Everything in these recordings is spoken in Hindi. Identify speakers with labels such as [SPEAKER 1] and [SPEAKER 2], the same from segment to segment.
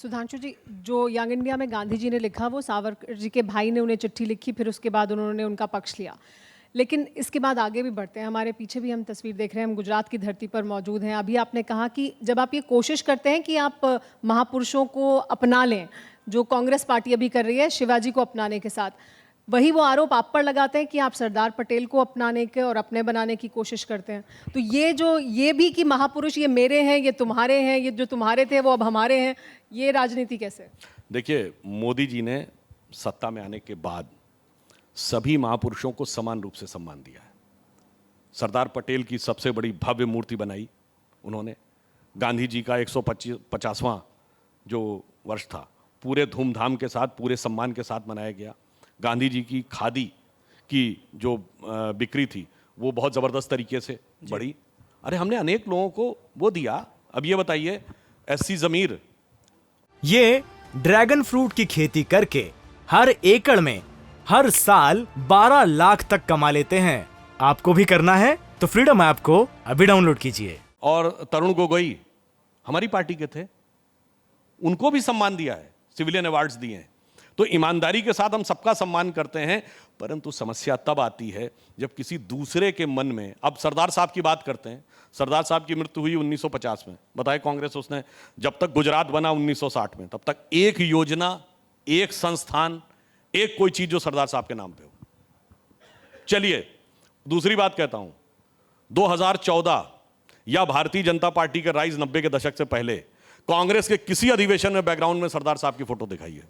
[SPEAKER 1] सुधांशु जी, जो यंग इंडिया में गांधी जी ने लिखा वो सावरकर जी के भाई ने उन्हें चिट्ठी लिखी, फिर उसके बाद उन्होंने उनका पक्ष लिया। लेकिन इसके बाद आगे भी बढ़ते हैं, हमारे पीछे भी हम तस्वीर देख रहे हैं, हम गुजरात की धरती पर मौजूद हैं। अभी आपने कहा कि जब आप ये कोशिश करते हैं कि आप महापुरुषों को अपना लें, जो कांग्रेस पार्टी अभी कर रही है शिवाजी को अपनाने के साथ, वही वो आरोप आप पर लगाते हैं कि आप सरदार पटेल को अपनाने के और अपने बनाने की कोशिश करते हैं। तो ये भी कि महापुरुष ये मेरे हैं, ये तुम्हारे हैं, ये जो तुम्हारे थे वो अब हमारे हैं, ये राजनीति कैसे?
[SPEAKER 2] देखिए, मोदी जी ने सत्ता में आने के बाद सभी महापुरुषों को समान रूप से सम्मान दिया है। सरदार पटेल की सबसे बड़ी भव्य मूर्ति बनाई उन्होंने। गांधी जी का 150वां जो वर्ष था पूरे धूमधाम के साथ, पूरे सम्मान के साथ मनाया गया। गांधी जी की खादी की जो बिक्री थी वो बहुत ज़बरदस्त तरीके से बढ़ी। अरे हमने अनेक लोगों को वो दिया। अब ये बताइए, एससी ज़मीर
[SPEAKER 3] ये ड्रैगन फ्रूट की खेती करके हर एकड़ में हर साल 12 लाख तक कमा लेते हैं। आपको भी करना है तो फ्रीडम ऐप को अभी डाउनलोड कीजिए।
[SPEAKER 2] और तरुण गोगोई हमारी पार्टी के थे, उनको भी सम्मान दिया है, सिविलियन अवार्ड्स दिए हैं। तो ईमानदारी के साथ हम सबका सम्मान करते हैं, परंतु समस्या तब आती है जब किसी दूसरे के मन में, अब सरदार साहब की बात करते हैं। सरदार साहब की मृत्यु हुई 1950 में, बताए कांग्रेस उसने, जब तक गुजरात बना 1960 में, तब तक एक योजना, एक संस्थान, एक कोई चीज जो सरदार साहब के नाम पे हो। चलिए दूसरी बात कहता हूं, 2014 या भारतीय जनता पार्टी के राइज 90 के दशक से पहले कांग्रेस के किसी अधिवेशन में बैकग्राउंड में सरदार साहब की फोटो दिखाई है?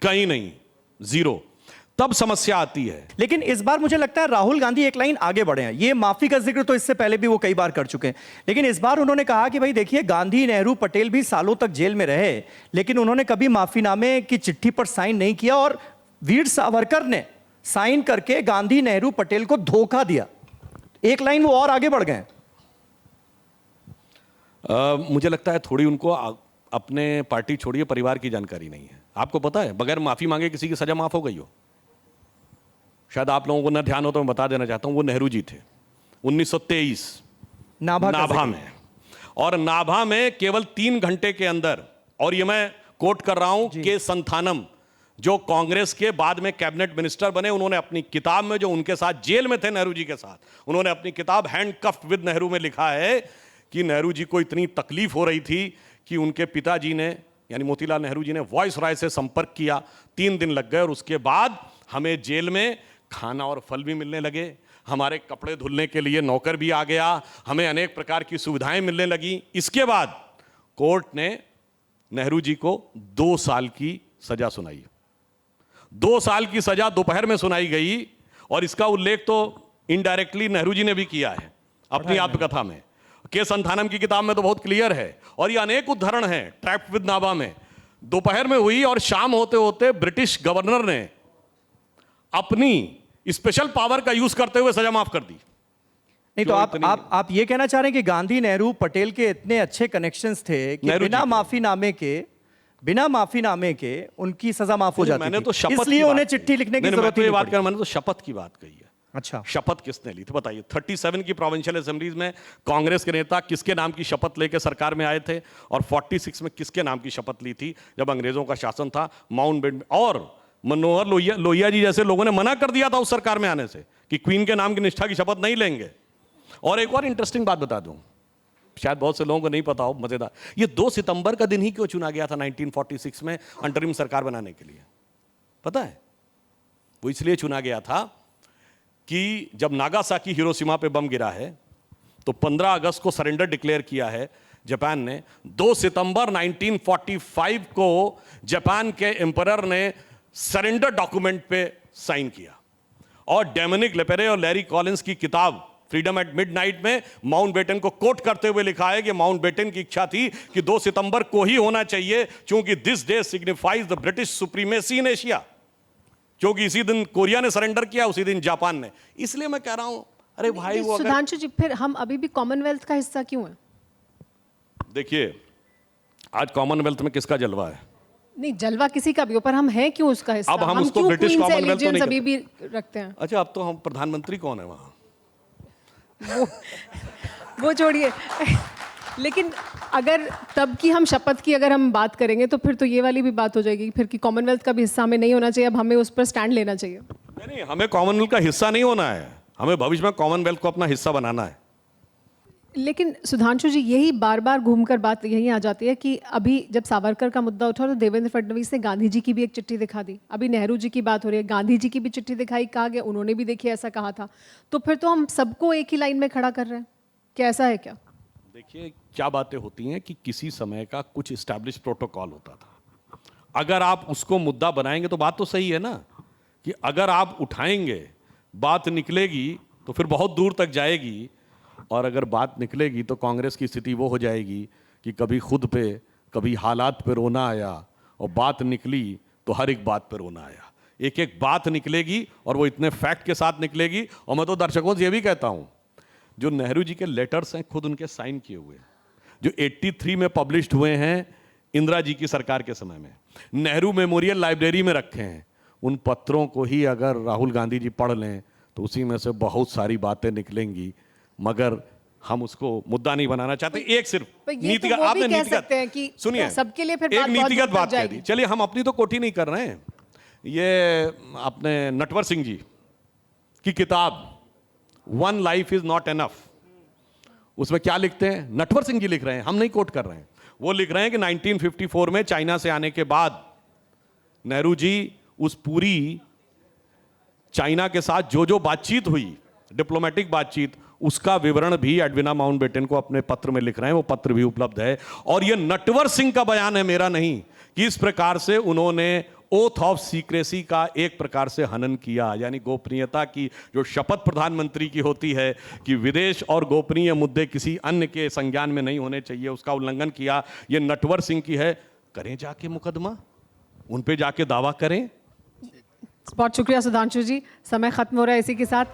[SPEAKER 2] कहीं नहीं, जीरो। तब समस्या आती है।
[SPEAKER 4] लेकिन इस बार मुझे लगता है राहुल गांधी एक लाइन आगे बढ़े हैं। ये माफी का जिक्र तो इससे पहले भी वो कई बार कर चुके हैं, लेकिन इस बार उन्होंने कहा कि भाई देखिए, गांधी, नेहरू, पटेल भी सालों तक जेल में रहे, लेकिन उन्होंने कभी माफीनामे की चिट्ठी पर साइन नहीं किया, और वीर सावरकर ने साइन करके गांधी, नेहरू, पटेल को धोखा दिया। एक लाइन वो और आगे बढ़ गए।
[SPEAKER 2] मुझे लगता है थोड़ी उनको अपने पार्टी छोड़िए परिवार की जानकारी नहीं है। आपको पता है बगैर माफी मांगे किसी की सजा माफ हो गई हो? शायद आप लोगों को न ध्यान हो तो मैं बता देना चाहता हूं, वो नेहरू जी थे 1923 नाभा में, और नाभा में केवल 3 घंटे के अंदर, और ये मैं कोट कर रहा हूं के संथानम, जो कांग्रेस के बाद में कैबिनेट मिनिस्टर बने, उन्होंने अपनी किताब में, जो उनके साथ जेल में थे नेहरू जी के साथ, उन्होंने अपनी किताब हैंडकफ्ड विद नेहरू में लिखा है कि नेहरू जी को इतनी तकलीफ हो रही थी कि उनके पिताजी ने, यानी मोतीलाल नेहरू जी ने, वॉइस रॉय से संपर्क किया। 3 दिन लग गए, और उसके बाद हमें जेल में खाना और फल भी मिलने लगे, हमारे कपड़े धुलने के लिए नौकर भी आ गया, हमें अनेक प्रकार की सुविधाएं मिलने लगी। इसके बाद कोर्ट ने नेहरू जी को 2 साल की सजा सुनाई। 2 साल की सजा दोपहर में सुनाई गई, और इसका उल्लेख तो इनडायरेक्टली नेहरू जी ने भी किया है अपनी आत्मकथा में। के संथानम की किताब में तो बहुत क्लियर है, और ये अनेक उदाहरण हैं। ट्रैप्ड विद नाभा में दोपहर में हुई, और शाम होते होते ब्रिटिश गवर्नर ने अपनी स्पेशल पावर का यूज करते हुए सजा माफ कर दी।
[SPEAKER 4] नहीं तो आप ये कहना चाह रहे हैं कि गांधी, नेहरू, पटेल के इतने अच्छे कनेक्शंस थे कि बिना माफीनामे के उनकी सजा माफ हो जाती
[SPEAKER 2] मैंने
[SPEAKER 4] थी,
[SPEAKER 2] तो शपथ
[SPEAKER 4] इसलिए उन्हें चिट्ठी लिखने की जरूरत नहीं पड़ी।
[SPEAKER 2] मैंने तो शपथ की बात कही है।
[SPEAKER 4] अच्छा,
[SPEAKER 2] शपथ किसने ली थी बताइए? 37 की प्रोविंशियल असेंबलीज में कांग्रेस के नेता किसके नाम की शपथ लेकर सरकार में आए थे, और 46 में किसके नाम की शपथ ली थी जब अंग्रेजों का शासन था माउंटबेटन? और मनोहर लोहिया जी जैसे लोगों ने मना कर दिया था उस सरकार में आने से कि क्वीन के नाम की निष्ठा की शपथ नहीं लेंगे। और एक और इंटरेस्टिंग बात बता दूं, शायद बहुत से लोगों को नहीं पता हो, मजेदार, ये 2 सितंबर का दिन ही क्यों चुना गया था 1946 में अंतरिम सरकार बनाने के लिए? पता है? वो इसलिए चुना गया था कि जब नागासाकी, हिरोशिमा पे बम गिरा है, तो 15 अगस्त को सरेंडर डिक्लेयर किया है जापान ने। 2 सितंबर 1945 को जापान के एम्परर ने सरेंडर डॉक्यूमेंट पे साइन किया, और डोमिनिक लेपेरे और लैरी कॉलिंस की किताब फ्रीडम एट मिडनाइट में माउंटबेटन को कोट करते हुए लिखा है कि माउंटबेटन की इच्छा थी कि 2 सितंबर को ही होना चाहिए, क्योंकि this day signifies the British supremacy in Asia, क्योंकि इसी दिन कोरिया ने सरेंडर किया, उसी दिन जापान ने। इसलिए मैं कह रहा हूं, अरे भाई वो
[SPEAKER 1] सुधांशु जी, फिर हम अभी भी कॉमनवेल्थ का हिस्सा क्यों हैं?
[SPEAKER 2] देखिए, आज कॉमनवेल्थ में किसका जलवा है?
[SPEAKER 1] नहीं, जलवा किसी का भी हो, पर हम हैं क्यों उसका हिस्सा?
[SPEAKER 2] अब हम उसको ब्रिटिश कॉमनवेल्थ तो नहीं
[SPEAKER 1] अभी भी रखते हैं।
[SPEAKER 2] अच्छा, अब तो हम प्रधानमंत्री कौन है वहां?
[SPEAKER 1] वो छोड़िए। लेकिन अगर तब की हम शपथ की अगर हम बात करेंगे तो फिर तो ये वाली भी बात हो जाएगी फिर कि कॉमनवेल्थ का भी हिस्सा हमें नहीं होना चाहिए, अब हमें उस पर स्टैंड लेना चाहिए।
[SPEAKER 2] नहीं, हमें कॉमनवेल्थ का हिस्सा नहीं होना है, हमें भविष्य में कॉमनवेल्थ को अपना हिस्सा बनाना है।
[SPEAKER 1] लेकिन सुधांशु जी, यही बार बार घूमकर बात यही आ जाती है कि अभी जब सावरकर का मुद्दा उठा तो देवेंद्र फडणवीस ने गांधी जी की भी एक चिट्ठी दिखा दी, अभी नेहरू जी की बात हो रही है, गांधी जी की भी चिट्ठी दिखाई, कहा गया उन्होंने भी देखिए ऐसा कहा था, तो फिर तो हम सबको एक ही लाइन में खड़ा कर रहे हैं, क्या ऐसा है क्या?
[SPEAKER 2] देखिए क्या बातें होती हैं कि किसी समय का कुछ इस्टेब्लिश प्रोटोकॉल होता था, अगर आप उसको मुद्दा बनाएंगे तो बात तो सही है ना, कि अगर आप उठाएंगे बात निकलेगी तो फिर बहुत दूर तक जाएगी, और अगर बात निकलेगी तो कांग्रेस की स्थिति वो हो जाएगी कि कभी खुद पे कभी हालात पे रोना आया, और बात निकली तो हर एक बात पे रोना आया, एक एक बात निकलेगी और वो इतने फैक्ट के साथ निकलेगी। और मैं तो दर्शकों से ये भी कहता हूँ, जो नेहरू जी के लेटर्स हैं खुद उनके साइन किए हुए, जो 83 में पब्लिश्ड हुए हैं इंदिरा जी की सरकार के समय में, नेहरू मेमोरियल लाइब्रेरी में रखे हैं, उन पत्रों को ही अगर राहुल गांधी जी पढ़ लें तो उसी में से बहुत सारी बातें निकलेंगी, मगर हम उसको मुद्दा नहीं बनाना चाहते। एक सिर्फ नीतिगत, आपने नीतिगत सुनिए,
[SPEAKER 1] सबके लिए फिर
[SPEAKER 2] एक नीतिगत बात कह दी, चलिए हम अपनी तो कोठी नहीं कर रहे हैं। ये आपने नटवर सिंह जी की किताब one life is not enough, उसमें क्या लिखते हैं, नटवर सिंह जी लिख रहे हैं, हम नहीं कोट कर रहे हैं, वो लिख रहे हैं कि 1954 में चाइना से आने के बाद नेहरू जी उस पूरी चाइना के साथ जो जो बातचीत हुई, डिप्लोमेटिक बातचीत, उसका विवरण भी एडविना माउंटबेटन को अपने पत्र में लिख रहे हैं, वो पत्र भी उपलब्ध है। और ये नटवर सिंह का बयान है, मेरा नहीं, कि इस प्रकार से उन्होंने ओथ ऑफ सीक्रेसी का एक प्रकार से हनन किया, यानी गोपनीयता की जो शपथ प्रधानमंत्री की होती है कि विदेश और गोपनीय मुद्दे किसी अन्य के संज्ञान में नहीं होने चाहिए, उसका उल्लंघन किया। ये नटवर सिंह की है, करें जाके मुकदमा, उन पे जाके दावा करें।
[SPEAKER 1] बहुत शुक्रिया सुधांशु जी, समय खत्म हो रहा है इसी के साथ।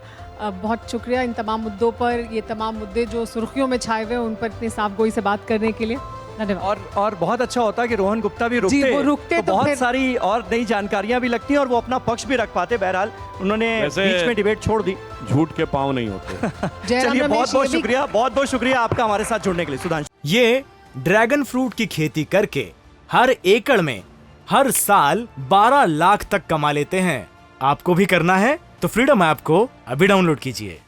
[SPEAKER 1] बहुत शुक्रिया इन तमाम मुद्दों पर, ये तमाम मुद्दे जो सुर्खियों में छाए हुए हैं उन पर इतनी साफगोई से बात करने के लिए धन्यवाद।
[SPEAKER 4] और बहुत अच्छा होता कि रोहन गुप्ता भी रुकते तो बहुत सारी और नई जानकारियां भी लगती हैं और वो अपना पक्ष भी रख पाते। बहरहाल उन्होंने बीच में डिबेट छोड़ दी।
[SPEAKER 2] झूठ के पांव नहीं होते।
[SPEAKER 4] चलिए बहुत बहुत शुक्रिया आपका हमारे साथ जुड़ने के लिए सुधांशु।
[SPEAKER 3] ये ड्रैगन फ्रूट की खेती करके हर एकड़ में हर साल 12 लाख तक कमा लेते हैं। आपको भी करना है तो फ्रीडम ऐप को अभी डाउनलोड कीजिए।